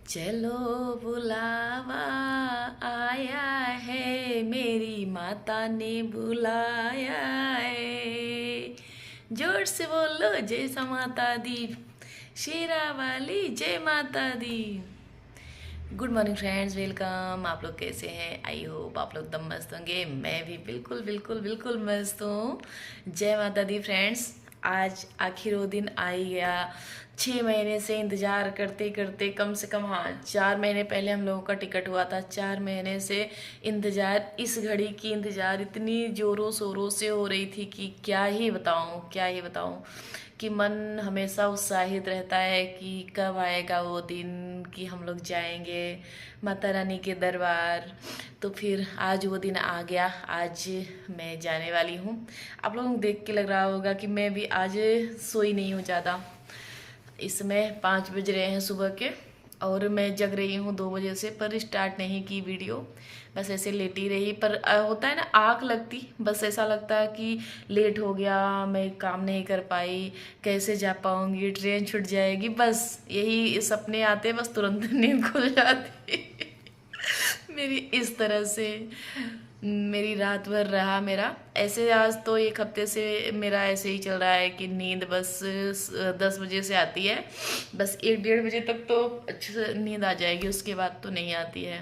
चलो बुलावा आया है, मेरी माता ने बुलाया है। जोर से बोलो जय सा माता दी, शेरा वाली जय माता दी। Good morning friends, welcome. आप लोग कैसे हैं? आई होप आप लोग एकदम मस्त होंगे। मैं भी बिल्कुल बिल्कुल बिल्कुल मस्त हूँ। जय माता दी फ्रेंड्स। आज आखिर वो दिन आ ही गया। 6 महीने से इंतज़ार करते करते, कम से कम हाँ 4 महीने पहले हम लोगों का टिकट हुआ था। 4 महीने से इंतज़ार, इस घड़ी की इंतज़ार इतनी ज़ोरों शोरों से हो रही थी कि क्या ही बताऊँ, क्या ही बताऊँ। कि मन हमेशा उत्साहित रहता है कि कब आएगा वो दिन कि हम लोग जाएंगे माता रानी के दरबार। तो फिर आज वो दिन आ गया। आज मैं जाने वाली हूँ। आप लोगों को देख के लग रहा होगा कि मैं भी आज सोई नहीं हूँ ज़्यादा। इस समय 5 बज रहे हैं सुबह के और मैं जग रही हूँ 2 बजे से, पर स्टार्ट नहीं की वीडियो। बस ऐसे लेटी रही। पर होता है ना, आँख लगती, बस ऐसा लगता है कि लेट हो गया, मैं काम नहीं कर पाई, कैसे जा पाऊँगी, ट्रेन छूट जाएगी, बस यही सपने आते, बस तुरंत नींद खुल जाती। मेरी इस तरह से मेरी रात भर रहा मेरा ऐसे। आज तो 1 हफ्ते से मेरा ऐसे ही चल रहा है कि नींद बस 10 बजे से आती है। बस 1 डेढ़ बजे तक तो अच्छे से नींद आ जाएगी, उसके बाद तो नहीं आती है।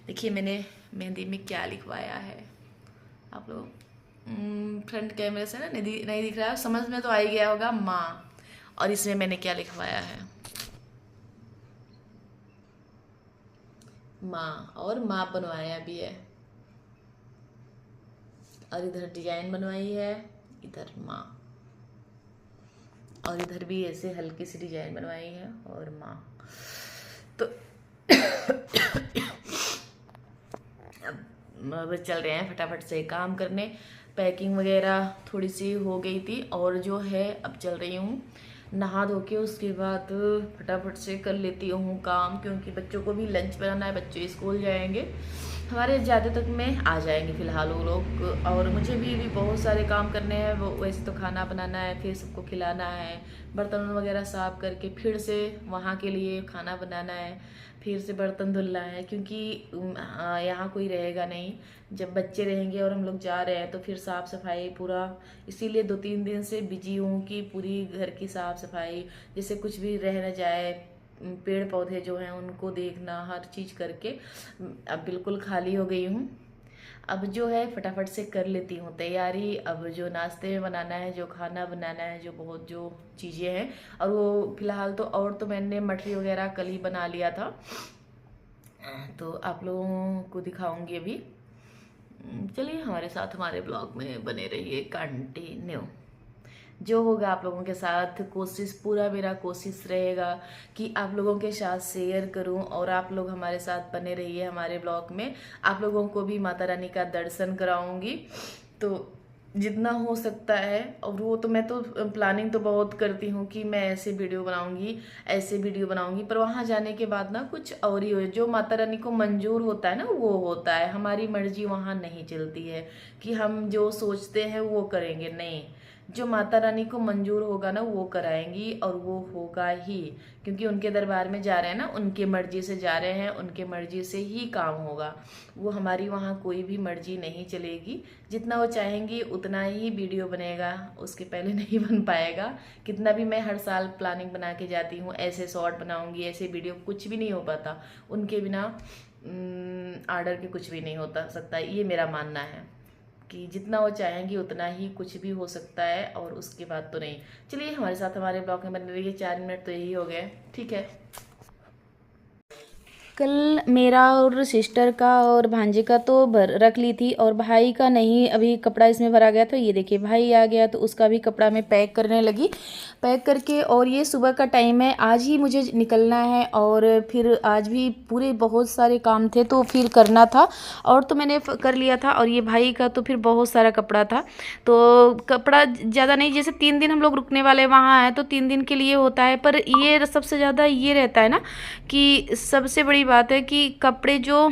देखिए मैंने मेहंदी में क्या लिखवाया है। आप लोग फ्रंट कैमरे से ना नहीं दिख रहा है, समझ में तो आ ही गया होगा, माँ। और इसमें मैंने क्या लिखवाया है, माँ। और माँ बनवाया भी है, और इधर डिजाइन बनवाई है, इधर माँ। और इधर भी ऐसे हल्की सी डिजाइन बनवाई है और माँ। तो अब चल रहे हैं फटाफट से काम करने। पैकिंग वगैरह थोड़ी सी हो गई थी और जो है अब चल रही हूँ नहा धो के। उसके बाद फटाफट से कर लेती हूँ काम, क्योंकि बच्चों को भी लंच बनाना है, बच्चे स्कूल जाएंगे। हमारे ज़्यादा तक में आ जाएंगे फ़िलहाल वो लोग, और मुझे भी बहुत सारे काम करने हैं। वो वैसे तो खाना बनाना है, फिर सबको खिलाना है, बर्तन वगैरह साफ करके फिर से वहाँ के लिए खाना बनाना है, फिर से बर्तन धुलना है, क्योंकि यहाँ कोई रहेगा नहीं। जब बच्चे रहेंगे और हम लोग जा रहे हैं तो फिर साफ़ सफाई पूरा, इसीलिए 2-3 दिन से बिजी हूँ कि पूरी घर की साफ़ सफाई, जैसे कुछ भी रह न जाए, पेड़ पौधे जो हैं उनको देखना, हर चीज़ करके अब बिल्कुल खाली हो गई हूँ। अब जो है फटाफट से कर लेती हूँ तैयारी। अब जो नाश्ते में बनाना है, जो खाना बनाना है, जो बहुत जो चीज़ें हैं, और वो फिलहाल तो, और तो मैंने मठरी वगैरह कल ही बना लिया था, तो आप लोगों को दिखाऊंगी अभी। चलिए हमारे साथ हमारे ब्लॉग में बने रहिए कंटिन्यू। जो होगा आप लोगों के साथ कोशिश, पूरा मेरा कोशिश रहेगा कि आप लोगों के साथ शेयर करूं, और आप लोग हमारे साथ बने रहिए हमारे ब्लॉग में। आप लोगों को भी माता रानी का दर्शन कराऊंगी, तो जितना हो सकता है। और वो तो मैं तो प्लानिंग तो बहुत करती हूँ कि मैं ऐसे वीडियो बनाऊंगी, ऐसे वीडियो बनाऊंगी, पर वहाँ जाने के बाद ना कुछ और ही हो। जो माता रानी को मंजूर होता है ना वो होता है, हमारी मर्जी वहाँ नहीं चलती है कि हम जो सोचते हैं वो करेंगे, नहीं। जो माता रानी को मंजूर होगा ना वो कराएंगी, और वो होगा ही, क्योंकि उनके दरबार में जा रहे हैं ना, उनके मर्जी से जा रहे हैं, उनके मर्जी से ही काम होगा। वो हमारी वहाँ कोई भी मर्जी नहीं चलेगी। जितना वो चाहेंगी उतना ही वीडियो बनेगा, उसके पहले नहीं बन पाएगा। कितना भी मैं हर साल प्लानिंग बना के जाती हूँ, ऐसे शॉर्ट बनाऊंगी, ऐसे वीडियो, कुछ भी नहीं हो पाता उनके बिना। आर्डर के कुछ भी नहीं होता सकता, ये मेरा मानना है कि जितना वो चाहेंगी उतना ही कुछ भी हो सकता है, और उसके बाद तो नहीं। चलिए हमारे साथ हमारे ब्लॉग में बने रहिए। 4 मिनट तो यही हो गए, ठीक है। कल मेरा और सिस्टर का और भांजे का तो भर रख ली थी, और भाई का नहीं, अभी कपड़ा इसमें भरा गया। तो ये देखिए भाई आ गया, तो उसका भी कपड़ा मैं पैक करने लगी, पैक करके। और ये सुबह का टाइम है, आज ही मुझे निकलना है, और फिर आज भी पूरे बहुत सारे काम थे तो फिर करना था, और तो मैंने कर लिया था। और ये भाई का तो फिर बहुत सारा कपड़ा था, तो कपड़ा ज़्यादा नहीं, जैसे 3 दिन हम लोग रुकने वाले वहाँ हैं तो 3 दिन के लिए होता है। पर ये सबसे ज़्यादा ये रहता है ना कि सबसे बड़ी बात है कि कपड़े जो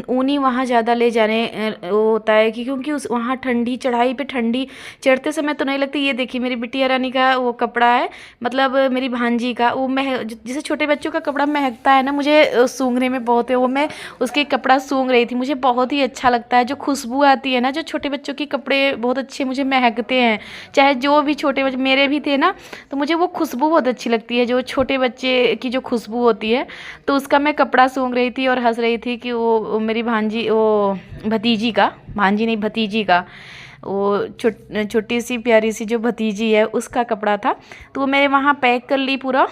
ऊनी वहाँ ज़्यादा ले जाने वो होता है कि क्योंकि उस वहाँ ठंडी चढ़ाई पे ठंडी चढ़ते समय तो नहीं लगती। ये देखिए मेरी बिटिया रानी का वो कपड़ा है, मतलब मेरी भांजी का, वो जैसे छोटे बच्चों का कपड़ा महकता है ना, मुझे सूंघने में बहुत है, वो मैं उसके कपड़ा सूंघ रही थी। मुझे बहुत ही अच्छा लगता है जो खुशबू आती है ना, जो छोटे बच्चों के कपड़े बहुत अच्छे मुझे महकते हैं, चाहे जो भी छोटे बच्चे मेरे भी थे ना, तो मुझे वो खुशबू बहुत अच्छी लगती है, जो छोटे बच्चे की जो खुशबू होती है। तो उसका मैं कपड़ा सूंघ रही थी और हंस रही थी कि वो मेरी भांजी, वो भतीजी का, भांजी नहीं भतीजी का, वो छोटी सी प्यारी सी जो भतीजी है उसका कपड़ा था। तो वो मैंने वहाँ पैक कर ली पूरा।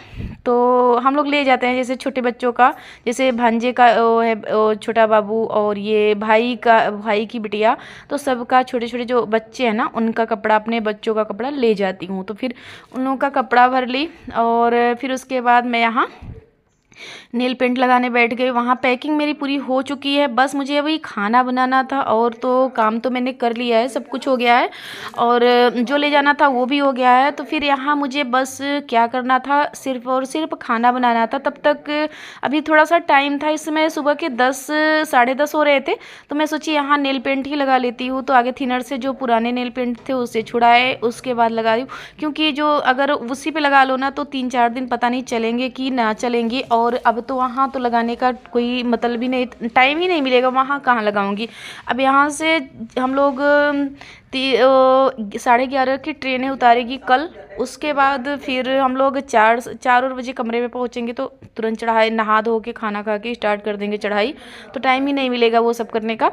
तो हम लोग ले जाते हैं जैसे छोटे बच्चों का, जैसे भांजे का वो है वो छोटा बाबू, और ये भाई की बिटिया, तो सबका छोटे छोटे जो बच्चे हैं ना उनका कपड़ा, अपने बच्चों का कपड़ा ले जाती हूँ। तो फिर उन लोगों का कपड़ा भर ली और फिर उसके बाद मैं यहाँ नेल पेंट लगाने बैठ गई। वहाँ पैकिंग मेरी पूरी हो चुकी है, बस मुझे अभी खाना बनाना था, और तो काम तो मैंने कर लिया है, सब कुछ हो गया है और जो ले जाना था वो भी हो गया है। तो फिर यहाँ मुझे बस क्या करना था, सिर्फ और सिर्फ खाना बनाना था। तब तक अभी थोड़ा सा टाइम था, इस समय सुबह के 10 साढ़े 10 हो रहे थे, तो मैं सोची यहाँ नेल पेंट ही लगा लेती हूँ। तो आगे थिनर से जो पुराने नेल पेंट थे उससे छुड़ाए, उसके बाद लगा रही हूँ, क्योंकि जो अगर उसी पे लगा लो ना तो 3-4 दिन पता नहीं चलेंगे कि ना चलेंगे। और अब तो वहाँ तो लगाने का कोई मतलब ही नहीं, टाइम ही नहीं मिलेगा, वहाँ कहाँ लगाऊंगी। अब यहाँ से हम लोग 11:30 की ट्रेनें उतारेगी कल, उसके बाद फिर हम लोग 4 बजे कमरे में पहुँचेंगे, तो तुरंत चढ़ाई, नहा धो के खाना खा के स्टार्ट कर देंगे चढ़ाई, तो टाइम ही नहीं मिलेगा वो सब करने का।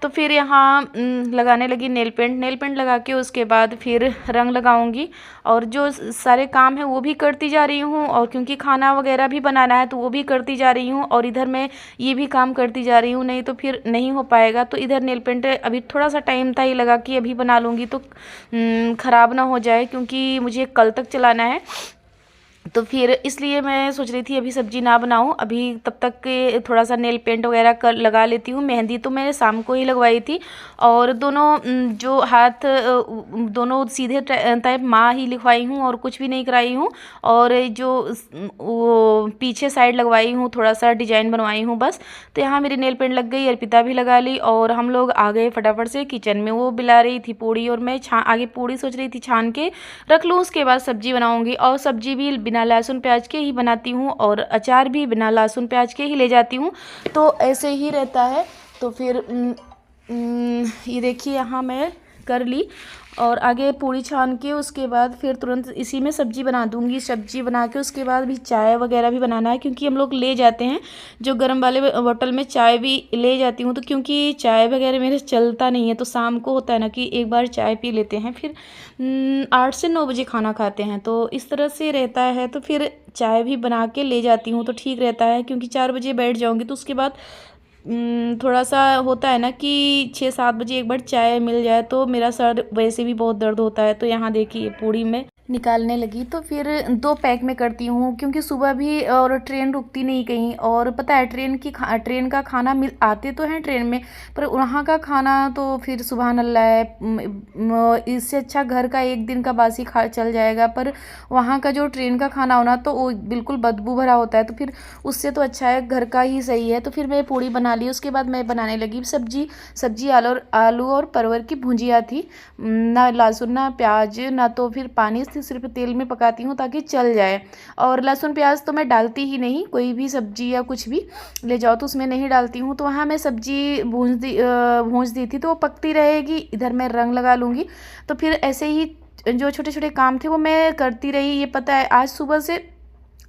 तो फिर यहाँ लगाने लगी नेल पेंट लगा के उसके बाद फिर रंग लगाऊंगी, और जो सारे काम है वो भी करती जा रही हूँ, और क्योंकि खाना वगैरह भी बनाना है तो वो भी करती जा रही हूँ, और इधर मैं ये भी काम करती जा रही हूँ, नहीं तो फिर नहीं हो पाएगा। तो इधर नेल पेंट अभी थोड़ा सा टाइम था, ये लगा कि अभी बना लूँगी तो ख़राब ना हो जाए, क्योंकि मुझे कल तक चलाना है। तो फिर इसलिए मैं सोच रही थी अभी सब्जी ना बनाऊं, अभी तब तक के थोड़ा सा नेल पेंट वगैरह कर लगा लेती हूँ। मेहंदी तो मैंने शाम को ही लगवाई थी, और दोनों जो हाथ दोनों सीधे टाइप माँ ही लिखवाई हूँ, और कुछ भी नहीं कराई हूँ। और जो वो पीछे साइड लगवाई हूँ, थोड़ा सा डिजाइन बनवाई हूँ बस। तो यहाँ मेरी नेल पेंट लग गई, अर्पिता भी लगा ली, और हम लोग आ गए फटाफट से किचन में। वो बिला रही थी पूड़ी, और मैं आगे पूड़ी सोच रही थी छान के रख लूँ, उसके बाद सब्जी बनाऊँगी। और सब्जी भी बिना लहसुन प्याज के ही बनाती हूँ, और अचार भी बिना लहसुन प्याज के ही ले जाती हूँ, तो ऐसे ही रहता है। तो फिर ये देखिए यहाँ मैं कर ली, और आगे पूड़ी छान के उसके बाद फिर तुरंत इसी में सब्जी बना दूँगी। सब्जी बना के उसके बाद भी चाय वगैरह भी बनाना है, क्योंकि हम लोग ले जाते हैं जो गर्म वाले बोतल में चाय भी ले जाती हूँ। तो क्योंकि चाय वगैरह मेरे चलता नहीं है, तो शाम को होता है ना कि एक बार चाय पी लेते हैं, फिर 8 से 9 बजे खाना खाते हैं, तो इस तरह से रहता है। तो फिर चाय भी बना के ले जाती हूँ तो ठीक रहता है, क्योंकि 4 बजे बैठ जाऊँगी तो उसके बाद थोड़ा सा होता है ना कि 6-7 बजे एक बार चाय मिल जाए, तो मेरा सर वैसे भी बहुत दर्द होता है। तो यहाँ देखिए पूड़ी में निकालने लगी, तो फिर 2 पैक में करती हूँ, क्योंकि सुबह भी और ट्रेन रुकती नहीं कहीं। और पता है ट्रेन का खाना आते तो हैं ट्रेन में, पर वहाँ का खाना तो फिर सुबहान अल्लाह है, इससे अच्छा घर का एक दिन का बासी खा चल जाएगा। पर वहाँ का जो ट्रेन का खाना होना तो वो बिल्कुल बदबू भरा होता है, तो फिर उससे तो अच्छा है घर का ही सही है। तो फिर मैं पूड़ी बना ली, उसके बाद मैं बनाने लगी सब्जी आलू और परवर की भुजिया थी, ना लहसुन ना प्याज ना तो फिर पानी से, सिर्फ तेल में पकाती हूँ ताकि चल जाए। और लहसुन प्याज तो मैं डालती ही नहीं, कोई भी सब्जी या कुछ भी ले जाओ तो उसमें नहीं डालती हूँ। तो वहाँ मैं सब्जी भूंज दी थी, तो वो पकती रहेगी, इधर मैं रंग लगा लूँगी। तो फिर ऐसे ही जो छोटे छोटे काम थे वो मैं करती रही। ये पता है आज सुबह से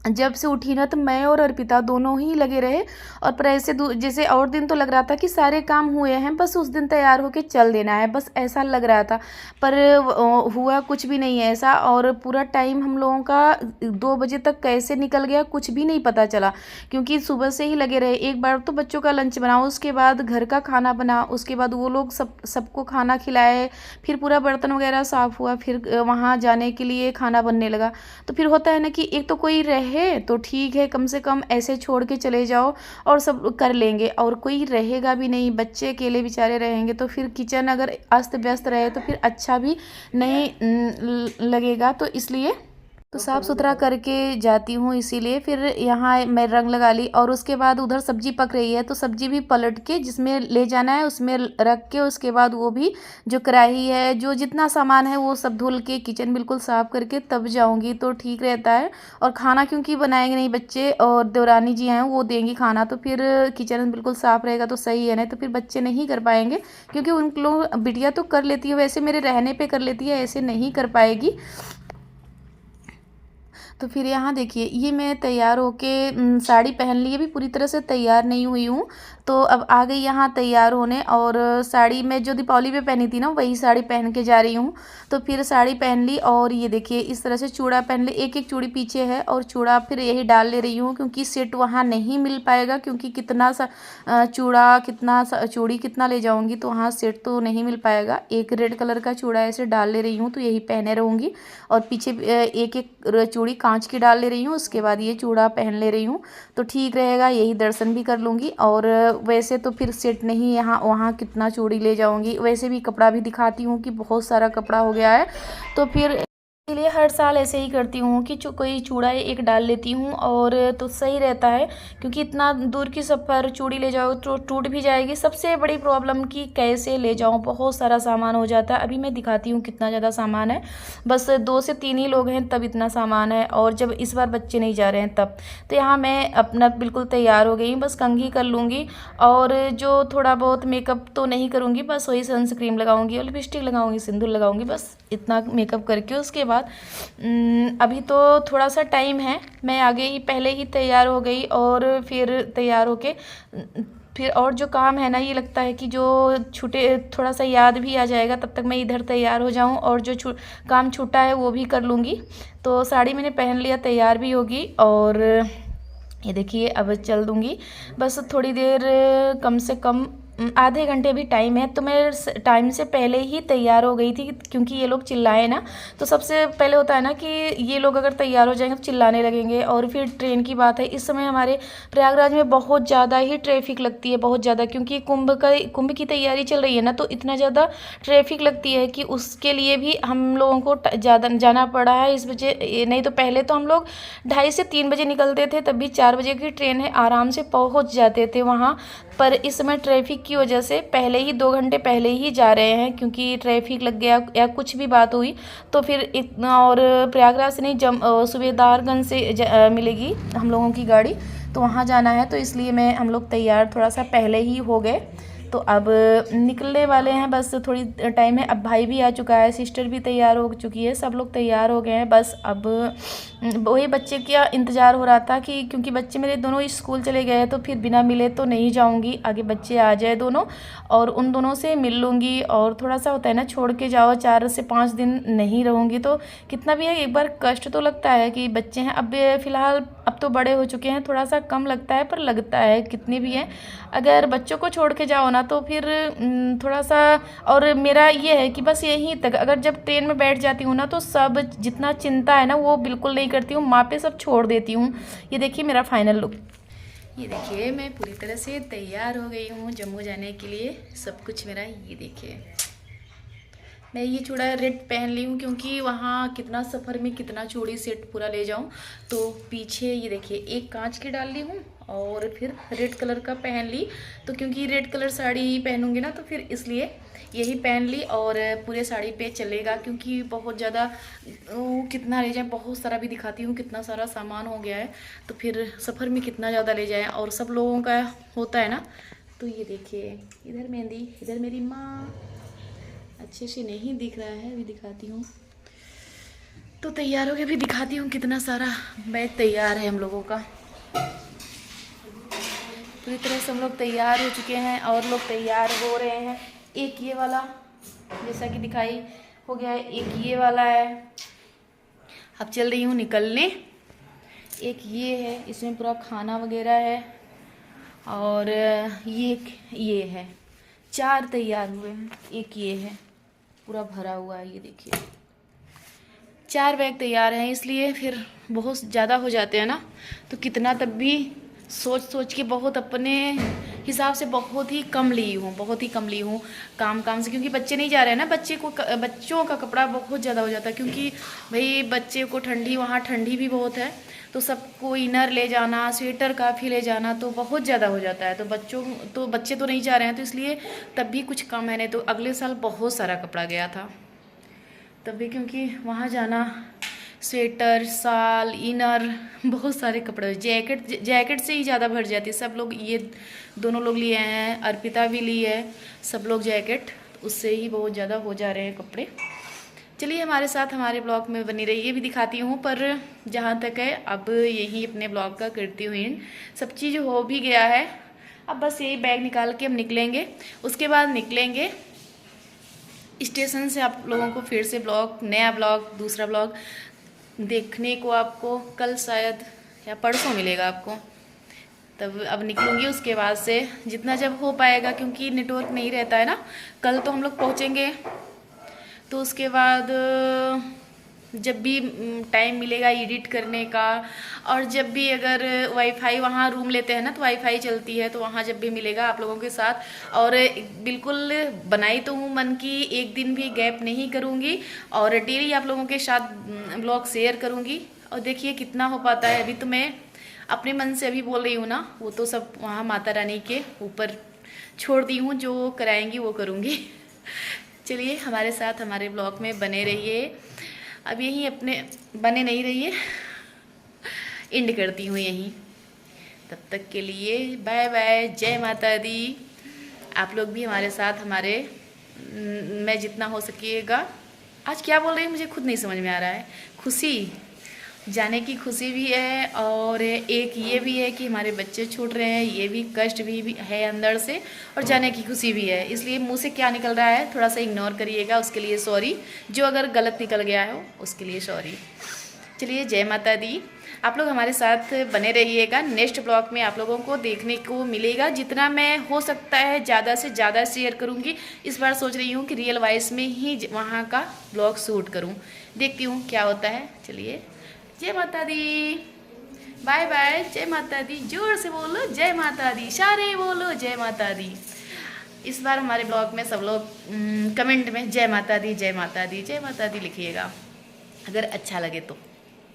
जब से उठी ना, तो मैं और अर्पिता दोनों ही लगे रहे, और पर ऐसे जैसे और दिन तो लग रहा था कि सारे काम हुए हैं, बस उस दिन तैयार होके चल देना है, बस ऐसा लग रहा था। पर हुआ कुछ भी नहीं है ऐसा, और पूरा टाइम हम लोगों का 2 बजे तक कैसे निकल गया कुछ भी नहीं पता चला, क्योंकि सुबह से ही लगे रहे। एक बार तो बच्चों का लंच बनाओ, उसके बाद घर का खाना बना, उसके बाद वो लोग सबको खाना खिलाए, फिर पूरा बर्तन वगैरह साफ़ हुआ, फिर वहाँ जाने के लिए खाना बनने लगा। तो फिर होता है ना कि एक तो कोई रहे तो ठीक है, कम से कम ऐसे छोड़ के चले जाओ और सब कर लेंगे, और कोई रहेगा भी नहीं, बच्चे अकेले बेचारे रहेंगे, तो फिर किचन अगर अस्त व्यस्त रहे तो फिर अच्छा भी नहीं लगेगा। तो इसलिए तो साफ़ सुथरा करके जाती हूँ, इसीलिए फिर यहाँ मैं रंग लगा ली। और उसके बाद उधर सब्ज़ी पक रही है, तो सब्ज़ी भी पलट के जिसमें ले जाना है उसमें रख के, उसके बाद वो भी जो कढ़ाई है, जो जितना सामान है वो सब धुल के किचन बिल्कुल साफ़ करके तब जाऊँगी, तो ठीक रहता है। और खाना क्योंकि बनाएंगे नहीं बच्चे, और देवरानी जी हैं वो देंगी खाना, तो फिर किचन बिल्कुल साफ़ रहेगा तो सही है, नहीं तो फिर बच्चे नहीं कर पाएंगे। क्योंकि उन लोग, बिटिया तो कर लेती है वैसे, मेरे रहने पे कर लेती है, ऐसे नहीं कर पाएगी। तो फिर यहाँ देखिए, ये मैं तैयार होके साड़ी पहन ली, ये भी पूरी तरह से तैयार नहीं हुई हूँ। तो अब आ गई यहाँ तैयार होने, और साड़ी मैं जो दीपावली पे पहनी थी ना, वही साड़ी पहन के जा रही हूँ। तो फिर साड़ी पहन ली, और ये देखिए इस तरह से चूड़ा पहन ली, एक एक चूड़ी पीछे है, और चूड़ा फिर यही डाल ले रही हूँ, क्योंकि सेट वहाँ नहीं मिल पाएगा। क्योंकि कितना सा चूड़ा, कितना चूड़ी कितना ले जाऊँगी, तो वहाँ सेट तो नहीं मिल पाएगा। एक रेड कलर का चूड़ा ऐसे डाल ले रही हूँ, तो यही पहने रहूँगी। और पीछे एक एक चूड़ी कांच की डाल ले रही हूँ, उसके बाद ये चूड़ा पहन ले रही हूँ, तो ठीक रहेगा, यही दर्शन भी कर लूँगी। और वैसे तो फिर सेट नहीं, यहाँ वहाँ कितना चूड़ी ले जाऊँगी। वैसे भी कपड़ा भी दिखाती हूँ कि बहुत सारा कपड़ा हो गया है, तो फिर इसलिए हर साल ऐसे ही करती हूँ कि कोई चूड़ा एक डाल लेती हूँ, और तो सही रहता है। क्योंकि इतना दूर की सफ़र चूड़ी ले जाओ तो टूट भी जाएगी। सबसे बड़ी प्रॉब्लम कि कैसे ले जाऊँ, बहुत सारा सामान हो जाता है। अभी मैं दिखाती हूँ कितना ज़्यादा सामान है, बस 2 से 3 ही लोग हैं तब इतना सामान है, और जब इस बार बच्चे नहीं जा रहे हैं तब। तो यहाँ मैं अपना बिल्कुल तैयार हो गई हूँ, बस कंघी कर लूँगी, और जो थोड़ा बहुत मेकअप तो नहीं करूँगी, बस वही सनस्क्रीन लगाऊँगी और लिपस्टिक लगाऊँगी, सिंदूर लगाऊँगी, बस इतना मेकअप करके उसके बाद अभी तो थोड़ा सा टाइम है, मैं आगे ही पहले ही तैयार हो गई। और फिर तैयार होके फिर और जो काम है ना, ये लगता है कि जो छूटे थोड़ा सा याद भी आ जाएगा, तब तक मैं इधर तैयार हो जाऊं, और जो काम छूटा है वो भी कर लूँगी। तो साड़ी मैंने पहन लिया, तैयार भी होगी, और ये देखिए अब चल दूँगी। बस थोड़ी देर, कम से कम आधे घंटे भी टाइम है, तो मैं टाइम से पहले ही तैयार हो गई थी। क्योंकि ये लोग चिल्लाए ना, तो सबसे पहले होता है ना कि ये लोग अगर तैयार हो जाएंगे तो चिल्लाने लगेंगे। और फिर ट्रेन की बात है, इस समय हमारे प्रयागराज में बहुत ज़्यादा ही ट्रैफिक लगती है, बहुत ज़्यादा। क्योंकि कुंभ की तैयारी चल रही है ना, तो इतना ज़्यादा ट्रैफिक लगती है कि उसके लिए भी हम लोगों को ज़्यादा जाना पड़ा है इस वजह। नहीं तो पहले तो हम लोग 2:30 से 3 बजे निकलते थे, तब भी 4 बजे की ट्रेन है, आराम से पहुँच जाते थे वहाँ। पर इस समय ट्रैफिक की वजह से पहले ही 2 घंटे पहले ही जा रहे हैं, क्योंकि ट्रैफिक लग गया या कुछ भी बात हुई तो फिर इतना। और प्रयागराज से नहीं, सूबेदारगंज से मिलेगी हम लोगों की गाड़ी, तो वहाँ जाना है, तो इसलिए हम लोग तैयार थोड़ा सा पहले ही हो गए। तो अब निकलने वाले हैं, बस थोड़ी टाइम है। अब भाई भी आ चुका है, सिस्टर भी तैयार हो चुकी है, सब लोग तैयार हो गए हैं। बस अब वही बच्चे का इंतज़ार हो रहा था कि क्योंकि बच्चे मेरे दोनों स्कूल चले गए हैं, तो फिर बिना मिले तो नहीं जाऊंगी। आगे बच्चे आ जाए दोनों, और उन दोनों से मिल लूँगी। और थोड़ा सा होता है ना, छोड़ के जाओ, 4 से 5 दिन नहीं रहूँगी तो कितना भी है, एक बार कष्ट तो लगता है कि बच्चे हैं। अब फ़िलहाल अब तो बड़े हो चुके हैं, थोड़ा सा कम लगता है, पर लगता है कितने भी हैं। अगर बच्चों को छोड़ के जाओ ना, तो फिर थोड़ा सा। और मेरा ये है कि बस यहीं तक, अगर जब ट्रेन में बैठ जाती हूँ ना, तो सब जितना चिंता है ना वो बिल्कुल नहीं करती हूँ, माँ पे सब छोड़ देती हूँ। ये देखिए मेरा फाइनल लुक। ये देखिए मैं पूरी तरह से तैयार हो गई हूँ जम्मू जाने के लिए। सब कुछ मेरा, ये देखिए मैं ये चूड़ा रेड पहन ली हूँ, क्योंकि वहाँ कितना सफ़र में कितना चूड़ी सेट पूरा ले जाऊँ। तो पीछे ये देखिए एक कांच की डाल ली हूँ, और फिर रेड कलर का पहन ली। तो क्योंकि रेड कलर साड़ी ही पहनूंगी ना, तो फिर इसलिए यही पहन ली। और पूरे साड़ी पे चलेगा, क्योंकि बहुत ज़्यादा कितना ले जाए, बहुत सारा भी दिखाती हूँ कितना सारा सामान हो गया है, तो फिर सफ़र में कितना ज़्यादा ले जाए, और सब लोगों का होता है ना। तो ये देखिए इधर मेहंदी, इधर मेरी माँ, अच्छे से नहीं दिख रहा है, अभी दिखाती हूँ। तो तैयार हो गए, अभी दिखाती हूँ कितना सारा बैग तैयार है हम लोगों का। पूरी तरह से हम लोग तैयार हो चुके हैं, और लोग तैयार हो रहे हैं। एक ये वाला जैसा कि दिखाई हो गया है, एक ये वाला है। अब चल रही हूँ निकलने। एक ये है, इसमें पूरा खाना वगैरह है, और ये है। 4 तैयार हुए हैं, एक ये है पूरा भरा हुआ है, ये देखिए 4 बैग तैयार हैं। इसलिए फिर बहुत ज़्यादा हो जाते हैं ना, तो कितना तब भी सोच सोच के बहुत अपने हिसाब से बहुत ही कम ली हूँ, बहुत ही कम ली हूँ काम से, क्योंकि बच्चे नहीं जा रहे हैं ना, बच्चों का कपड़ा बहुत ज़्यादा हो जाता है, क्योंकि भाई बच्चे को ठंडी, वहाँ ठंडी भी बहुत है, तो सबको इनर ले जाना, स्वेटर काफ़ी ले जाना, तो बहुत ज़्यादा हो जाता है। तो बच्चे तो नहीं जा रहे हैं, तो इसलिए तब भी कुछ कम है, नहीं तो अगले साल बहुत सारा कपड़ा गया था तब भी, क्योंकि वहाँ जाना, स्वेटर, शाल, इनर, बहुत सारे कपड़े, जैकेट से ही ज़्यादा भर जाती है। सब लोग, ये दोनों लोग लिए हैं, अर्पिता भी ली है, सब लोग जैकेट, उससे ही बहुत ज़्यादा हो जा रहे हैं कपड़े। चलिए हमारे साथ हमारे ब्लॉग में बनी रही, ये भी दिखाती हूँ, पर जहाँ तक है अब यही अपने ब्लॉग का करती हूँ एंड। सब चीज़ हो भी गया है, अब बस यही बैग निकाल के हम निकलेंगे, उसके बाद निकलेंगे स्टेशन से। आप लोगों को फिर से ब्लॉग, नया ब्लॉग, दूसरा ब्लॉग देखने को आपको कल शायद या परसों मिलेगा आपको, तब अब निकलूँगी। उसके बाद से जितना जब हो पाएगा, क्योंकि नेटवर्क नहीं रहता है ना, कल तो हम लोग पहुँचेंगे, तो उसके बाद जब भी टाइम मिलेगा एडिट करने का, और जब भी अगर वाईफाई वहाँ रूम लेते हैं ना, तो वाईफाई चलती है, तो वहाँ जब भी मिलेगा आप लोगों के साथ। और बिल्कुल बनाई तो हूँ मन की, एक दिन भी गैप नहीं करूँगी, और डेली आप लोगों के साथ ब्लॉग शेयर करूँगी। और देखिए कितना हो पाता है। अभी तो मैं अपने मन से अभी बोल रही हूँ ना, वो तो सब वहाँ माता रानी के ऊपर छोड़ दी हूँ, जो कराएंगी वो करूँगी। चलिए हमारे साथ हमारे ब्लॉग में बने रहिए। अब यहीं अपने बने नहीं रहिए, एंड करती हूँ यहीं। तब तक के लिए बाय बाय, जय माता दी। आप लोग भी हमारे साथ हमारे, मैं जितना हो सकेगा, आज क्या बोल रही हूँ मुझे खुद नहीं समझ में आ रहा है। खुशी, जाने की खुशी भी है, और एक ये भी है कि हमारे बच्चे छूट रहे हैं, ये भी कष्ट भी है अंदर से, और जाने की खुशी भी है। इसलिए मुंह से क्या निकल रहा है थोड़ा सा इग्नोर करिएगा, उसके लिए सॉरी, जो अगर गलत निकल गया हो उसके लिए सॉरी। चलिए जय माता दी। आप लोग हमारे साथ बने रहिएगा। नेक्स्ट ब्लॉग में आप लोगों को देखने को मिलेगा, जितना मैं हो सकता है ज़्यादा से ज़्यादा शेयर करूँगी। इस बार सोच रही हूँ कि रियल वॉइस में ही वहाँ का ब्लॉग शूट करूँ, देखती हूँ क्या होता है। चलिए जय माता दी, बाय बाय, जय माता दी। जोर से बोलो जय माता दी, सारे बोलो जय माता दी। इस बार हमारे ब्लॉग में सब लोग कमेंट में जय माता दी, जय माता दी, जय माता दी लिखिएगा, अगर अच्छा लगे तो।